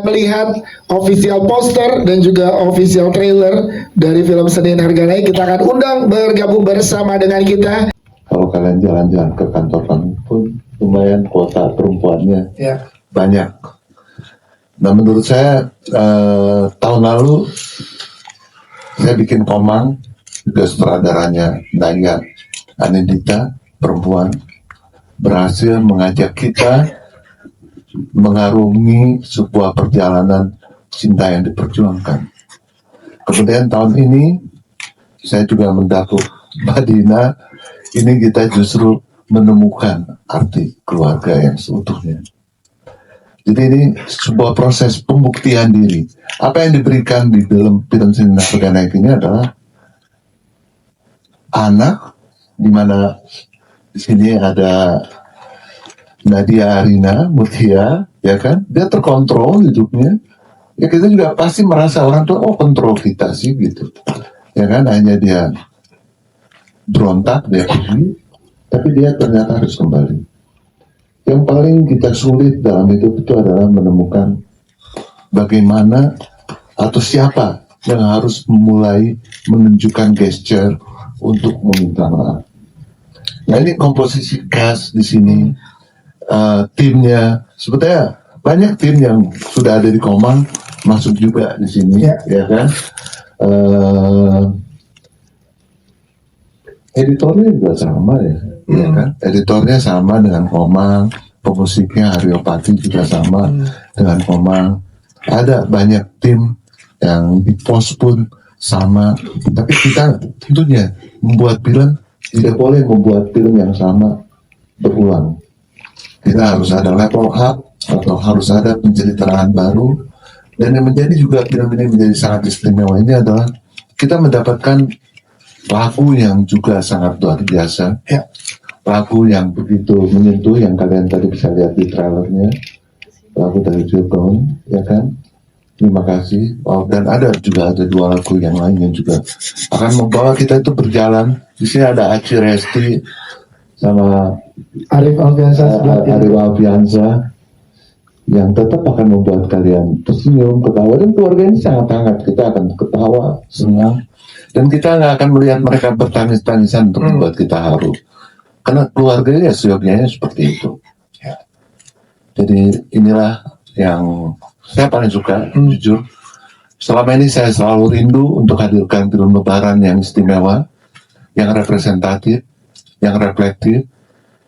Melihat official poster dan juga official trailer dari film Senin Harga Naik, kita akan undang bergabung bersama dengan kita. Kalau kalian jalan-jalan ke kantor kami pun lumayan kuota perempuannya banyak. Nah menurut saya tahun lalu saya bikin Komang, juga sutradaranya Daya Anindita, perempuan, berhasil mengajak kita mengarungi sebuah perjalanan cinta yang diperjuangkan. Kemudian tahun ini saya juga mendapuk Mbak Dina, ini kita justru menemukan arti keluarga yang seutuhnya. Jadi ini sebuah proses pembuktian diri. Apa yang diberikan di dalam film Senin Harga Naik ini adalah anak, di mana di sini ada Nadia Arina Mutia, ya kan? Dia terkontrol hidupnya. Ya kita juga pasti merasa orang tua, oh kontrol kita sih gitu. Ya kan? Hanya dia berontak, dia pergi, tapi dia ternyata harus kembali. Yang paling kita sulit dalam hidup itu adalah menemukan bagaimana atau siapa yang harus mulai menunjukkan gesture untuk meminta maaf. Nah ini komposisi cast di sini. Timnya sebetulnya banyak tim yang sudah ada di Komang masuk juga di sini, ya kan? Editornya juga sama ya kan? Editornya sama dengan Komang, pemusiknya Haryopati juga sama dengan Komang. Ada banyak tim yang di pos pun sama, tapi kita tentunya membuat film tidak boleh membuat film yang sama berulang. Kita harus ada level up atau harus ada penceritaan baru, dan yang menjadi juga film ini menjadi sangat istimewa ini adalah kita mendapatkan lagu yang juga sangat luar biasa, lagu yang begitu menyentuh yang kalian tadi bisa lihat di trailernya, lagu dari Cirebon, ya kan? Terima kasih. Dan ada dua lagu yang lain yang juga akan membawa kita itu berjalan. Di sini ada Aci Resti sama Arif Alfiansa yang tetap akan membuat kalian tersenyum, ketawa, dan keluarga ini sangat hangat. Kita akan ketawa, senang, dan kita nggak akan melihat mereka bertangis-tangisan untuk membuat kita haru, karena keluarga ya seyogyanya seperti itu. Jadi inilah yang saya paling suka, jujur. Selama ini saya selalu rindu untuk hadirkan film Lebaran yang istimewa, yang representatif, yang reflektif.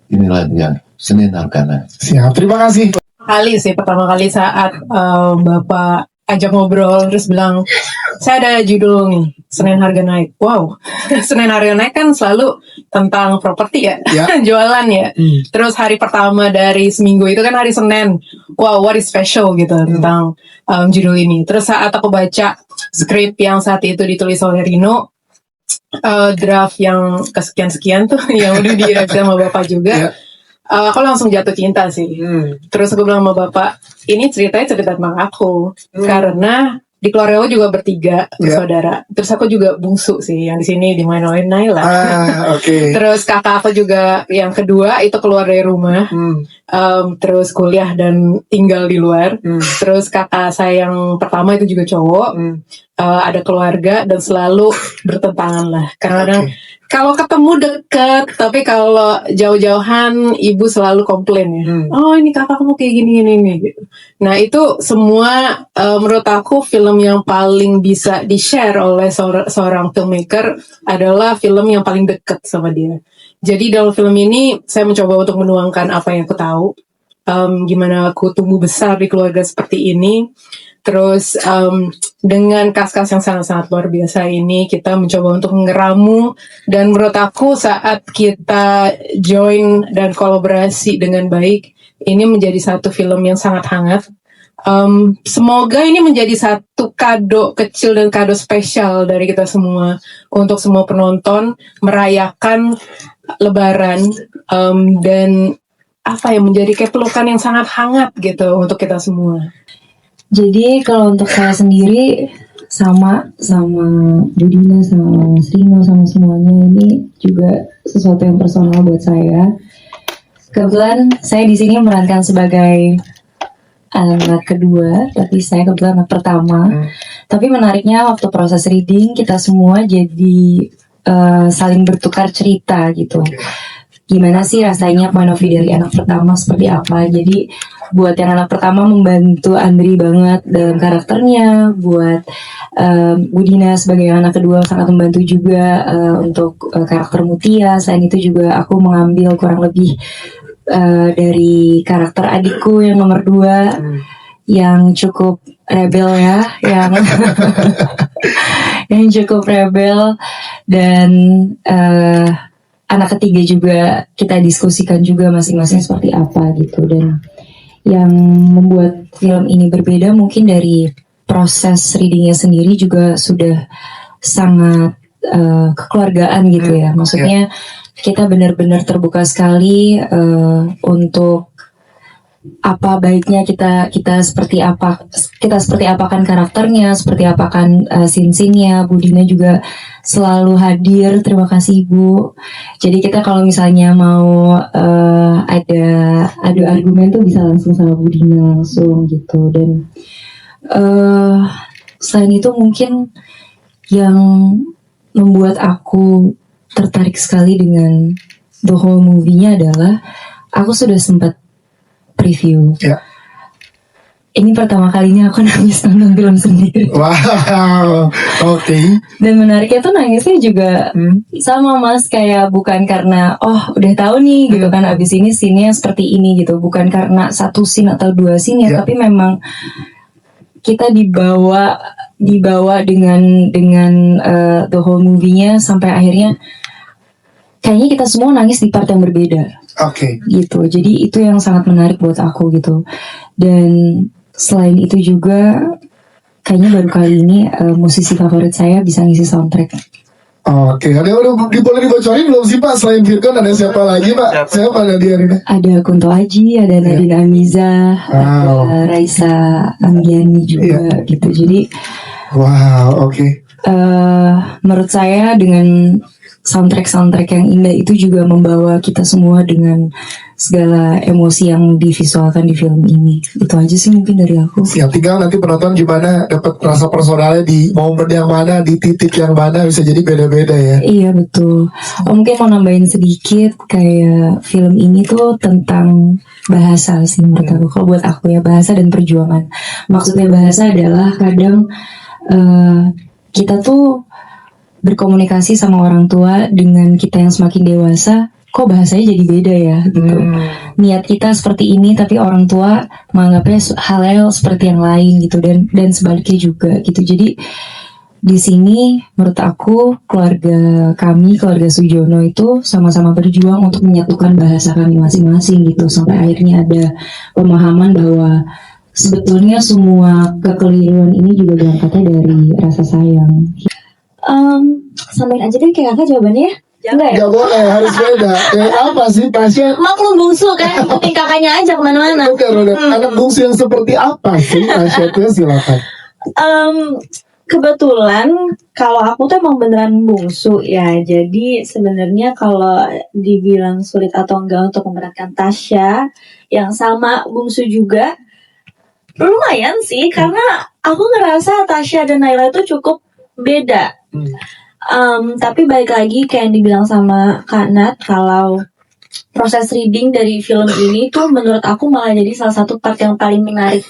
Inilah dia Senin Harga Naik. Siap, terima kasih. Pertama kali saat Bapak ajak ngobrol terus bilang, saya ada judul nih, Senin Harga Naik. Wow, Senin Harga Naik kan selalu tentang properti ya, jualan ya. Terus hari pertama dari seminggu itu kan hari Senin. Wow, what is special gitu tentang judul ini. Terus saat aku baca skrip yang saat itu ditulis oleh Rino, draft yang kesekian-sekian tuh yang udah direvisi sama Bapak juga, aku langsung jatuh cinta sih. Terus aku bilang sama Bapak, ini ceritanya cerita tentang aku, karena di keluarga aku juga bertiga bersaudara. Terus aku juga bungsu sih, yang di sini dimain oleh Naila. Terus kakak aku juga yang kedua itu keluar dari rumah, terus kuliah dan tinggal di luar. Terus kakak saya yang pertama itu juga cowok, ada keluarga dan selalu bertentangan lah. Kadang-kadang kalau ketemu deket, tapi kalau jauh-jauhan ibu selalu komplain ya. Oh ini kakak kamu kayak gini gitu. Nah itu semua menurut aku film yang paling bisa di-share oleh seorang filmmaker adalah film yang paling dekat sama dia. Jadi dalam film ini saya mencoba untuk menuangkan apa yang aku tahu, gimana aku tumbuh besar di keluarga seperti ini. Terus dengan kas-kas yang sangat-sangat luar biasa ini kita mencoba untuk ngeramu, dan menurut aku saat kita join dan kolaborasi dengan baik, ini menjadi satu film yang sangat hangat. Semoga ini menjadi satu kado kecil dan kado spesial dari kita semua untuk semua penonton merayakan Lebaran, dan menjadi kayak pelukan yang sangat hangat gitu untuk kita semua. Jadi kalau untuk saya sendiri sama Dudina, sama Mas Rino, sama semuanya, ini juga sesuatu yang personal buat saya. Kebetulan saya di sini memerankan sebagai anak kedua, tapi saya kebetulan anak pertama. Tapi menariknya waktu proses reading kita semua jadi saling bertukar cerita gitu. Gimana sih rasanya point of view dari anak pertama seperti apa. Jadi buat yang anak pertama membantu Andri banget dalam karakternya. Buat Budina sebagai anak kedua sangat membantu juga untuk karakter Mutia. Selain itu juga aku mengambil kurang lebih dari karakter adikku yang nomor 2 yang cukup rebel ya, yang yang cukup rebel, dan anak ketiga juga kita diskusikan juga masing-masing seperti apa gitu. Dan yang membuat film ini berbeda mungkin dari proses readingnya sendiri juga sudah sangat kekeluargaan gitu ya. Maksudnya kita benar-benar terbuka sekali untuk apa baiknya kita seperti apakan karakternya, seperti apakan scene-nya. Budina juga selalu hadir. Terima kasih Ibu. Jadi kita kalau misalnya mau ada argumen tuh bisa langsung sama Budina langsung gitu. Dan selain itu mungkin yang membuat aku tertarik sekali dengan the whole movie-nya adalah aku sudah sempat preview. Ya. Ini pertama kalinya aku nangis nonton film sendiri. Wow, oke. Dan menariknya tuh nangisnya juga sama Mas, kayak bukan karena udah tahu nih gitu kan abis ini scene-nya seperti ini gitu, bukan karena satu scene atau 2 scene ya, tapi memang kita dibawa dengan the whole movie-nya sampai akhirnya kayaknya kita semua nangis di part yang berbeda. Oke. Gitu. Jadi itu yang sangat menarik buat aku gitu. Dan selain itu juga kayaknya baru kali ini musisi favorit saya bisa ngisi soundtrack. Oke, ada yang boleh dibocorin belum sih Pak? Selain Virgon ada siapa lagi Pak? Siapa ada dia ini? Ada Kunto Aji, ada Nadine Amiza, ada Raisa Anggiani juga gitu. Jadi wow, oke. menurut saya dengan soundtrack yang indah itu juga membawa kita semua dengan segala emosi yang divisualkan di film ini. Itu aja sih mungkin dari aku. Siap, tinggal nanti penonton gimana dapat rasa personalnya di momen yang mana, di titik yang mana, bisa jadi beda-beda ya. Iya betul. Mungkin mau nambahin sedikit, kayak film ini tuh tentang bahasa sih menurut aku. Kalau buat aku ya, bahasa dan perjuangan. Maksudnya bahasa adalah kadang kita tuh berkomunikasi sama orang tua, dengan kita yang semakin dewasa, kok bahasanya jadi beda ya gitu. Niat kita seperti ini tapi orang tua menganggapnya hal seperti yang lain gitu, dan sebaliknya juga gitu. Jadi di sini menurut aku keluarga Sujono itu sama-sama berjuang untuk menyatukan bahasa kami masing-masing gitu, sampai akhirnya ada pemahaman bahwa sebetulnya semua kekeliruan ini juga berangkatnya dari rasa sayang. Samain aja deh kayak kakak jawabannya ya. Enggak ya? Gak boleh, harus beda. Kayak apa sih Tasya? Maklum bungsu kan, ikutin kakaknya aja kemana-mana. Bukan, anak bungsu yang seperti apa sih Tasya? Tuh silakan. Kebetulan kalau aku tuh emang beneran bungsu ya. Jadi sebenarnya kalau dibilang sulit atau enggak untuk memerankan Tasya yang sama bungsu juga, lumayan sih, karena aku ngerasa Tasya dan Naila itu cukup beda. Tapi balik lagi kayak yang dibilang sama Kak Nat, kalau proses reading dari film ini tuh menurut aku malah jadi salah satu part yang paling menarik,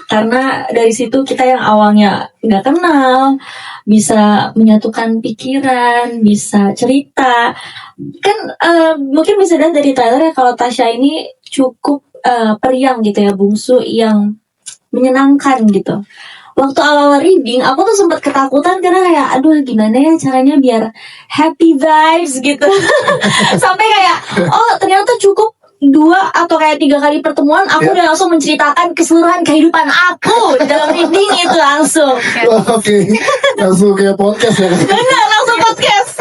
karena dari situ kita yang awalnya nggak kenal bisa menyatukan pikiran, bisa cerita kan. Mungkin bisa dilihat dari trailer ya, kalau Tasya ini cukup periang gitu ya, bungsu yang menyenangkan gitu. Waktu awal reading, aku tuh sempat ketakutan karena kayak, aduh gimana ya caranya biar happy vibes gitu. Sampai kayak, ternyata cukup 2 atau kayak 3 kali pertemuan, aku udah langsung menceritakan keseluruhan kehidupan aku dalam reading itu langsung. Oke, langsung kayak podcast ya. Benar, langsung podcast.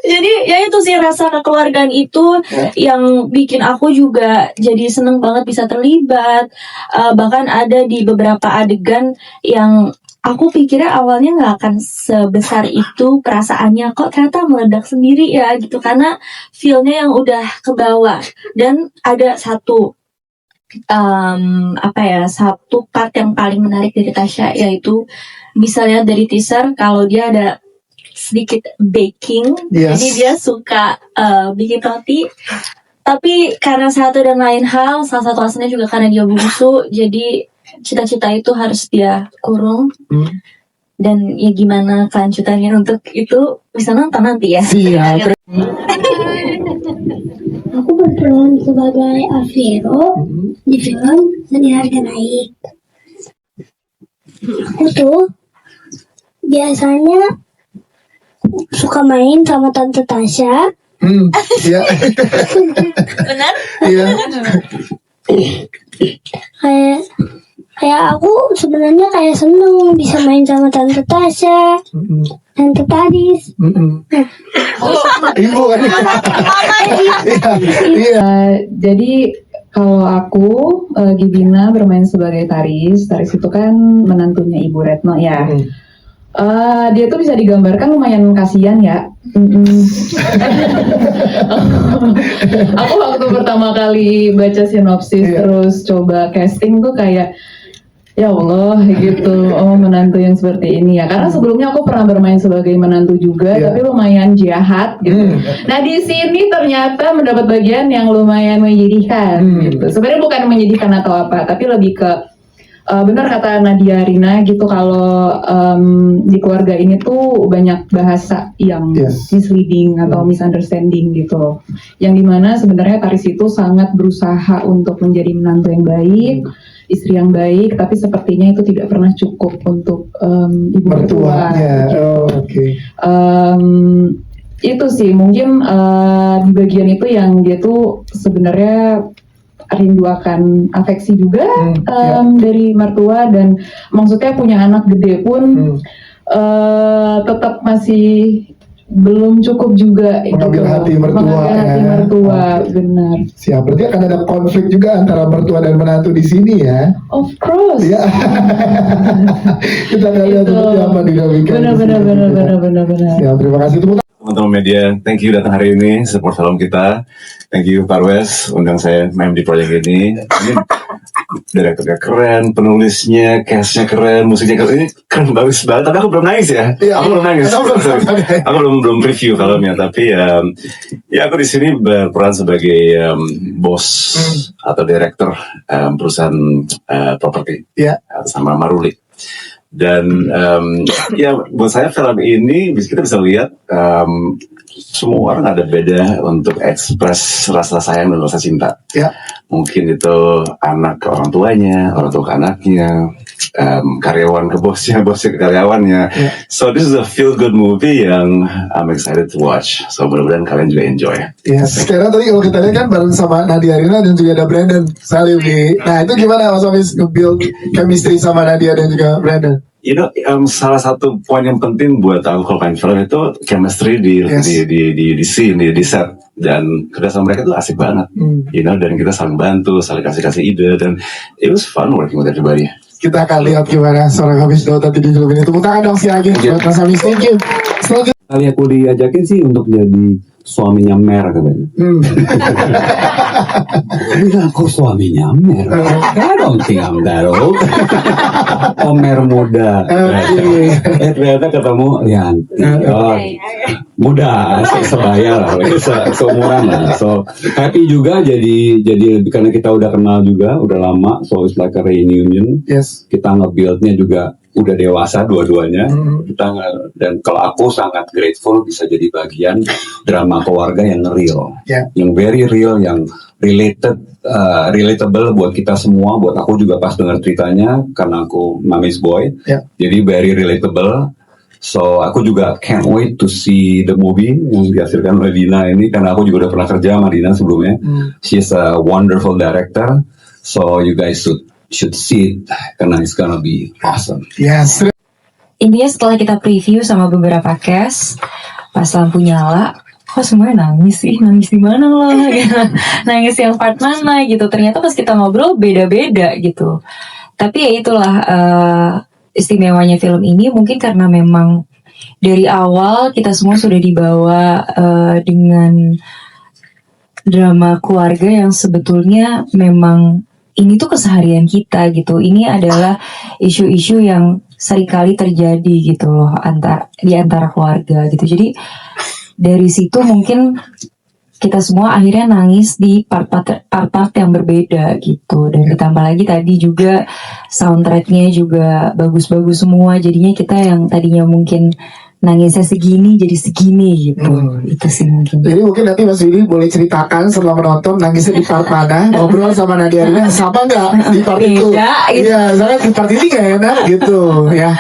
Jadi ya itu sih, rasa kekeluargaan itu yang bikin aku juga jadi seneng banget bisa terlibat. Bahkan ada di beberapa adegan yang aku pikirnya awalnya nggak akan sebesar itu perasaannya, kok ternyata meledak sendiri ya gitu, karena feel-nya yang udah ke bawah. Dan ada satu satu part yang paling menarik dari Tasya, yaitu bisa lihat dari teaser kalau dia ada sedikit baking. Yes. Jadi dia suka bikin roti. Tapi karena satu dan lain hal, salah satu alasannya juga karena dia bungsu, jadi cita-cita itu harus dia kurung. Dan ya gimana kelanjutannya untuk itu bisa nonton nanti ya. Siap. Aku berperan sebagai Alviro di film Seni Harga Naik. Aku tuh biasanya suka main sama Tante Tasya. Ya. Benar? Iya. Kayak aku sebenarnya kayak seneng bisa main sama Tante Tasya, Tante Taris. Ibu kan. Iya. Jadi kalau aku Gibina bermain sebagai Taris. Taris itu kan menantunya Ibu Retno ya. Dia tuh bisa digambarkan lumayan kasihan ya. Aku waktu pertama kali baca sinopsis terus coba casting tuh kayak ya Allah gitu, menantu yang seperti ini ya. Karena sebelumnya aku pernah bermain sebagai menantu juga, tapi lumayan jahat gitu. Nah di sini ternyata mendapat bagian yang lumayan menyedihkan gitu. Sebenarnya bukan menyedihkan atau apa, tapi lebih ke benar kata Nadia Rina gitu, kalau di keluarga ini tuh banyak bahasa yang misleading atau misunderstanding gitu. Yang dimana sebenarnya Taris itu sangat berusaha untuk menjadi menantu yang baik, istri yang baik, tapi sepertinya itu tidak pernah cukup untuk ibu mertua. Itu sih mungkin di bagian itu yang dia tuh sebenarnya rindu akan afeksi juga dari mertua, dan maksudnya punya anak gede pun tetap masih belum cukup juga mengambil gitu. hati mertua. Mengambil hati mertua, benar. Siap, berarti akan ada konflik juga antara mertua dan menantu di sini ya. Of course. Ya. Kita akan lihat seperti apa dinamika. Benar. Siap, terima kasih teman-teman media. Thank you datang hari ini, support film kita. Thank you Parwes undang saya main di proyek ini. Ini direkturnya keren, penulisnya, castnya keren, musiknya keren. Ini keren, bagus banget. Tapi aku belum nangis ya. Aku belum nangis. Aku belum preview filmnya. Tapi ya aku di sini berperan sebagai bos atau direktur perusahaan properti sama Maruli. Dan ya buat saya film ini kita bisa lihat semua orang ada beda untuk ekspres rasa sayang dan rasa cinta. Mungkin itu anak ke orang tuanya, orang tua ke anaknya, karyawan ke bosnya, bosnya ke karyawannya. So this is a feel good movie yang I'm excited to watch. So mudah-mudahan kalian juga enjoy. Sekarang tadi kalau kita lihat kan bareng sama Nadia Rina dan juga ada Brandon Salim di. Nah itu gimana Mas Hafiz nge-build chemistry sama Nadia dan juga Brandon? You know, salah satu poin yang penting buat aku kalau main film itu chemistry di scene, di set, dan kerjasama mereka tuh asik banget, you know, dan kita saling bantu, saling kasih ide, dan it was fun working with everybody. Kita akan lihat gimana seorang Hafiz Daud nanti di film ini. Tepuk tangan dong sekali lagi buat Mas Hafiz. Thank you. Selanjutnya kali aku diajakin sih untuk jadi suaminya Mer katanya. Aku suaminya Mer. I don't think I'm that old. Mer muda. Ternyata ketemu Yanti. Muda, sebaya lah, seumuran lah. So happy juga jadi karena kita udah kenal juga, udah lama. So it's like a reunion. Kita nge-build-nya juga udah dewasa dua-duanya. Dan kalau aku sangat grateful bisa jadi bagian drama keluarga yang real, yang very real, yang relatable buat kita semua. Buat aku juga pas dengar ceritanya, karena aku mami's boy, jadi very relatable. So aku juga can't wait to see the movie yang dihasilkan oleh Dina ini, karena aku juga udah pernah kerja sama Dina sebelumnya. She's a wonderful director, so you guys should see it karena it's gonna be awesome. Intinya setelah kita preview sama beberapa cast, pas lampu nyala, kok semuanya nangis sih? Nangis di mana loh? Nangis yang part mana gitu? Ternyata pas kita ngobrol beda-beda gitu. Tapi ya itulah istimewanya film ini, mungkin karena memang dari awal kita semua sudah dibawa dengan drama keluarga yang sebetulnya memang ini tuh keseharian kita gitu. Ini adalah isu-isu yang seringkali terjadi gitu loh di antara keluarga gitu. Jadi dari situ mungkin kita semua akhirnya nangis di part-part yang berbeda gitu. Dan ditambah lagi tadi juga soundtracknya juga bagus-bagus semua. Jadinya kita yang tadinya mungkin nangisnya segini jadi segini gitu. Itu sih mungkin. Jadi mungkin nanti Mas Willy boleh ceritakan setelah menonton nangisnya di part mana, ngobrol sama Nadia Arina sama nggak di part itu? Beda, gitu. Iya, soalnya di part ini nggak enak gitu ya.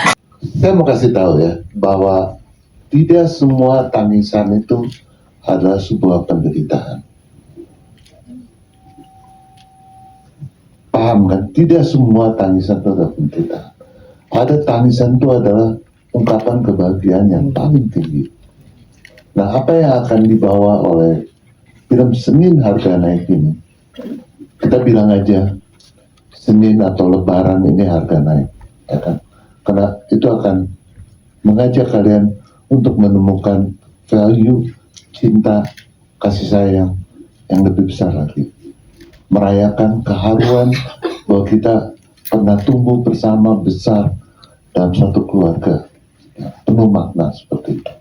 Saya mau kasih tahu ya bahwa tidak semua tangisan itu adalah sebuah penderitaan. Paham kan? Tidak semua tangisan itu adalah penderitaan. Ada tangisan itu adalah ungkapan kebahagiaan yang paling tinggi. Nah, apa yang akan dibawa oleh film Senin Harga Naik ini? Kita bilang aja Senin atau Lebaran ini harga naik, ya kan? Karena itu akan mengajak kalian untuk menemukan value cinta, kasih sayang yang lebih besar lagi. Merayakan keharuan bahwa kita pernah tumbuh bersama besar dalam satu keluarga. Penuh makna seperti itu.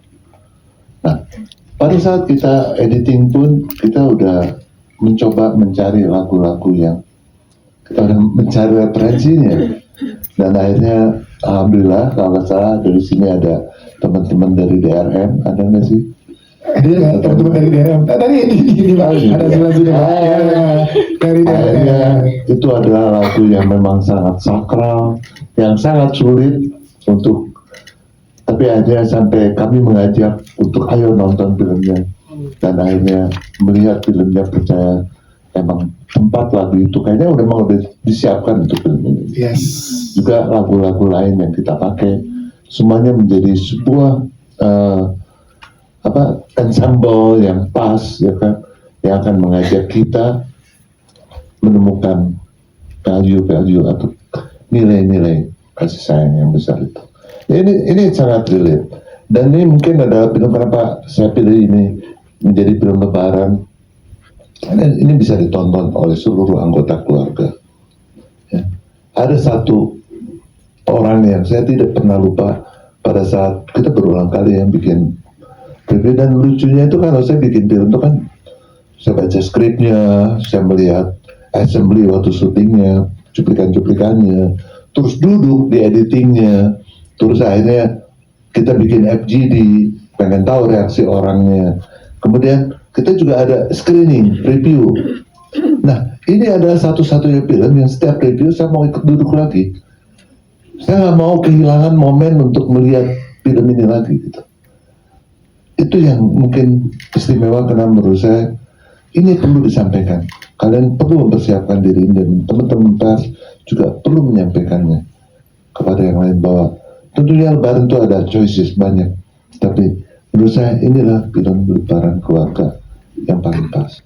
Nah, pada saat kita editing pun kita udah mencoba mencari lagu-lagu yang kita udah mencari referensinya. Dan akhirnya alhamdulillah kalau salah dari sini ada teman-teman dari DRM, ada nggak sih? Ada teman-teman dari DRM. Tadi ini ada selanjutnya dari Akhirnya DRM. itu adalah lagu yang memang sangat sakral, yang sangat sulit untuk, tapi akhirnya sampai kami mengajak untuk ayo nonton filmnya, dan akhirnya melihat filmnya, percaya emang tempat lagu itu kayaknya memang udah disiapkan untuk film ini. Yes. Juga lagu-lagu lain yang kita pakai semuanya menjadi sebuah ensemble yang pas, ya kan, yang akan mengajak kita menemukan value atau nilai-nilai kasih sayang yang besar itu. Ini sangat relate, dan ini mungkin adalah film kenapa saya pilih ini menjadi film Lebaran. Ini bisa ditonton oleh seluruh anggota keluarga. Ya. Ada satu orang yang saya tidak pernah lupa pada saat kita berulang kali yang bikin review, dan lucunya itu kan saya bikin film itu kan saya baca skripnya, saya melihat assembly waktu syutingnya, cuplikan-cuplikannya, terus duduk di editingnya. Terus akhirnya kita bikin FGD, pengen tahu reaksi orangnya. Kemudian kita juga ada screening, review. Nah, ini adalah satu-satunya film yang setiap review saya mau ikut duduk lagi. Saya nggak mau kehilangan momen untuk melihat film ini lagi gitu. Itu yang mungkin istimewa karena menurut saya ini perlu disampaikan. Kalian perlu mempersiapkan diri, dan teman-teman pers juga perlu menyampaikannya kepada yang lain bahwa tentunya Lebaran itu ada choices banyak, tapi menurut saya inilah film Lebaran keluarga yang paling pas.